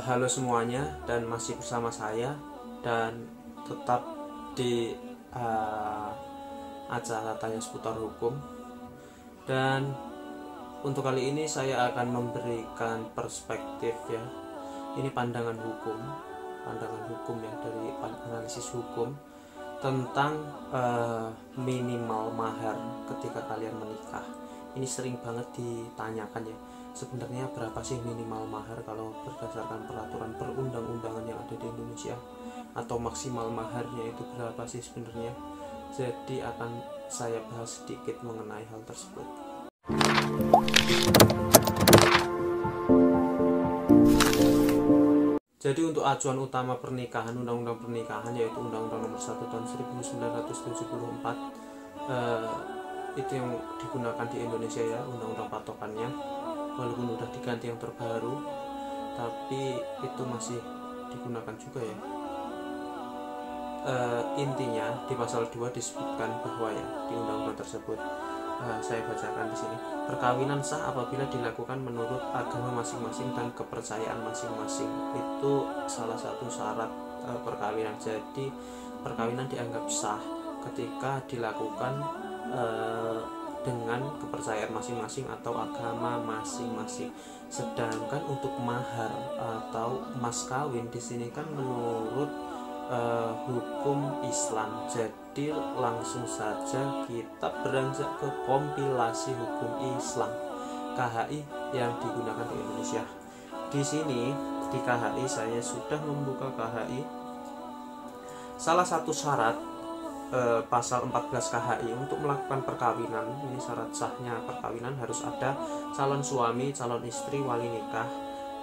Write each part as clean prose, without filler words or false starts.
Halo semuanya, dan masih bersama saya dan tetap di acara tanya seputar hukum. Dan untuk kali ini saya akan memberikan perspektif ya. Ini pandangan hukum ya, dari analisis hukum tentang minimal mahar ketika kalian menikah. Ini sering banget ditanyakan ya. Sebenarnya berapa sih minimal mahar kalau berdasarkan peraturan perundang-undangan yang ada di Indonesia, atau maksimal maharnya itu berapa sih sebenarnya? Jadi akan saya bahas sedikit mengenai hal tersebut. Jadi untuk acuan utama pernikahan, undang-undang pernikahan, yaitu Undang-Undang Nomor 1 Tahun 1974, itu yang digunakan di Indonesia ya, undang-undang patokannya. Walaupun udah diganti yang terbaru, tapi itu masih digunakan juga ya. Intinya di pasal 2 disebutkan bahwa ya, di undang-undang tersebut, saya bacakan di sini. Perkawinan sah apabila dilakukan menurut agama masing-masing dan kepercayaan masing-masing. Itu salah satu syarat perkawinan. Jadi perkawinan dianggap sah ketika dilakukan dengan kepercayaan masing-masing atau agama masing-masing. Sedangkan untuk mahar atau mas kawin di sini kan menurut hukum Islam. Jadi langsung saja kita beranjak ke kompilasi hukum Islam KHI yang digunakan di Indonesia. Di sini di KHI saya sudah membuka KHI. Salah satu syarat pasal 14 KHI untuk melakukan perkawinan, ini syarat sahnya perkawinan harus ada calon suami, calon istri, wali nikah,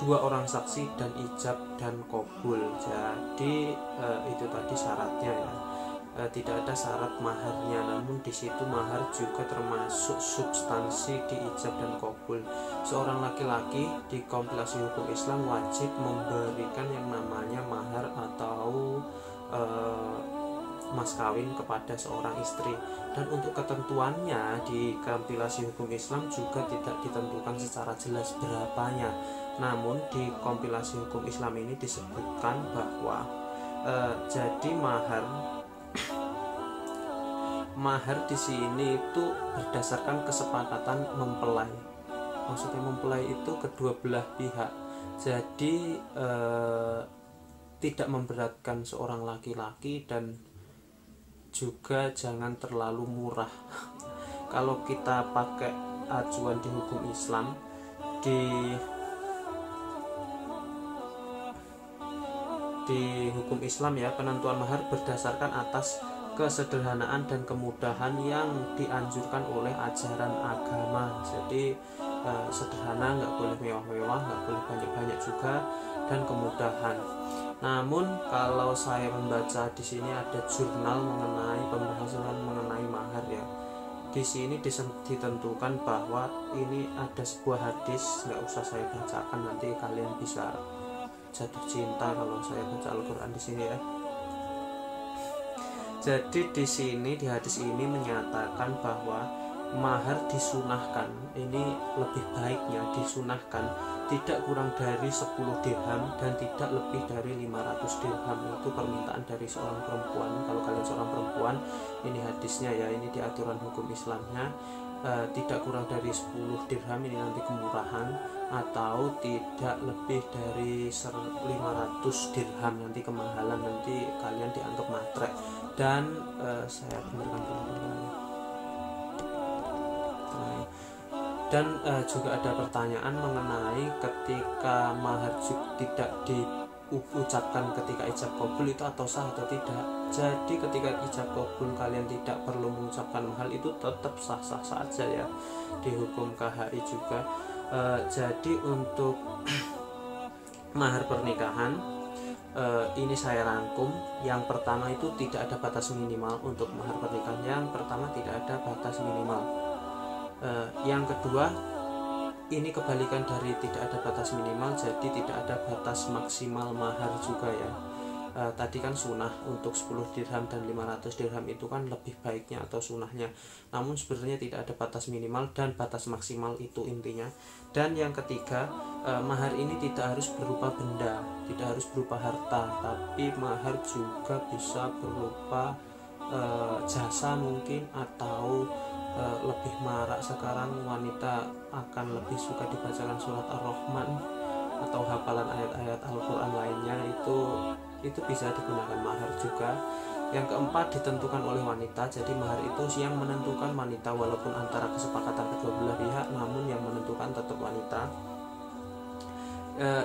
2 orang saksi, dan ijab dan qabul. Jadi itu tadi syaratnya ya. Tidak ada syarat maharnya, namun di situ mahar juga termasuk substansi di ijab dan qabul. Seorang laki-laki di kompilasi hukum Islam wajib memberikan yang namanya mahar atau mas kawin kepada seorang istri. Dan untuk ketentuannya di kompilasi hukum Islam juga tidak ditentukan secara jelas berapanya. Namun di kompilasi hukum Islam ini disebutkan bahwa jadi mahar di sini itu berdasarkan kesepakatan mempelai. Maksudnya mempelai itu kedua belah pihak. Jadi tidak memberatkan seorang laki-laki dan juga jangan terlalu murah. Kalau kita pakai acuan di hukum Islam, di hukum Islam ya, penentuan mahar berdasarkan atas kesederhanaan dan kemudahan yang dianjurkan oleh ajaran agama. Jadi sederhana, nggak boleh mewah-mewah, nggak boleh banyak-banyak juga, dan kemudahan. Namun kalau saya membaca di sini ada jurnal mengenai pembahasan mengenai mahar ya. Di sini ditentukan bahwa ini ada sebuah hadis, nggak usah saya bacakan, nanti kalian bisa jatuh cinta kalau saya baca Al-Qur'an di sini ya. Jadi di sini di hadis ini menyatakan bahwa mahar disunahkan, ini lebih baiknya disunahkan tidak kurang dari 10 dirham dan tidak lebih dari 500 dirham. Itu permintaan dari seorang perempuan. Kalau kalian seorang perempuan, ini hadisnya ya, ini di aturan hukum Islamnya, tidak kurang dari 10 dirham, ini nanti kemurahan, atau tidak lebih dari 500 dirham nanti kemahalan, nanti kalian dianggap matre. Dan saya benerkan dulu. Dan juga ada pertanyaan mengenai ketika mahar tidak diucapkan ketika ijab qabul itu atau sah atau tidak. Jadi ketika ijab qabul kalian tidak perlu mengucapkan mahar, itu tetap sah-sah saja ya di hukum KHI juga. Jadi untuk mahar pernikahan ini saya rangkum. Yang pertama itu tidak ada batas minimal untuk mahar pernikahan. Yang pertama tidak ada batas minimal. Yang kedua, ini kebalikan dari tidak ada batas minimal, jadi tidak ada batas maksimal mahar juga ya. tadi kan sunnah untuk 10 dirham dan 500 dirham itu kan lebih baiknya atau sunnahnya, namun sebenarnya tidak ada batas minimal dan batas maksimal, itu intinya. Dan yang ketiga, mahar ini tidak harus berupa benda, tidak harus berupa harta, tapi mahar juga bisa berupa jasa mungkin, atau lebih marak sekarang wanita akan lebih suka dibacakan surat Ar-Rahman atau hafalan ayat-ayat Al-Quran lainnya, itu bisa digunakan mahar juga. Yang keempat, ditentukan oleh wanita, jadi mahar itu yang menentukan wanita, walaupun antara kesepakatan kedua belah pihak, namun yang menentukan tetap wanita.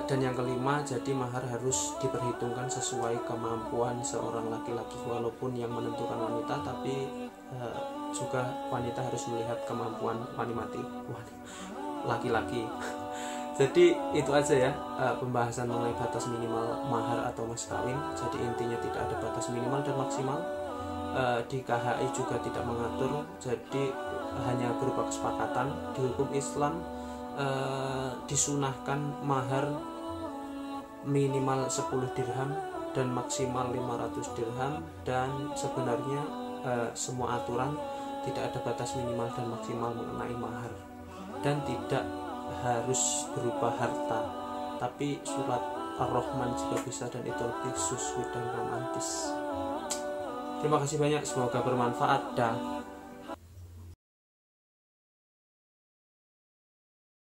Dan yang kelima, jadi mahar harus diperhitungkan sesuai kemampuan seorang laki-laki, walaupun yang menentukan wanita, tapi juga wanita harus melihat kemampuan laki-laki. Jadi itu aja ya, pembahasan mengenai batas minimal mahar atau mas kawin. Jadi intinya tidak ada batas minimal dan maksimal. Di KHI juga tidak mengatur, jadi hanya berupa kesepakatan. Di hukum Islam disunahkan mahar minimal 10 dirham dan maksimal 500 dirham, dan sebenarnya semua aturan tidak ada batas minimal dan maksimal mengenai mahar, dan tidak harus berupa harta, tapi surat Ar-Rahman juga bisa, dan itu lebih sweet dan romantis. Terima kasih banyak, semoga bermanfaat. Dah.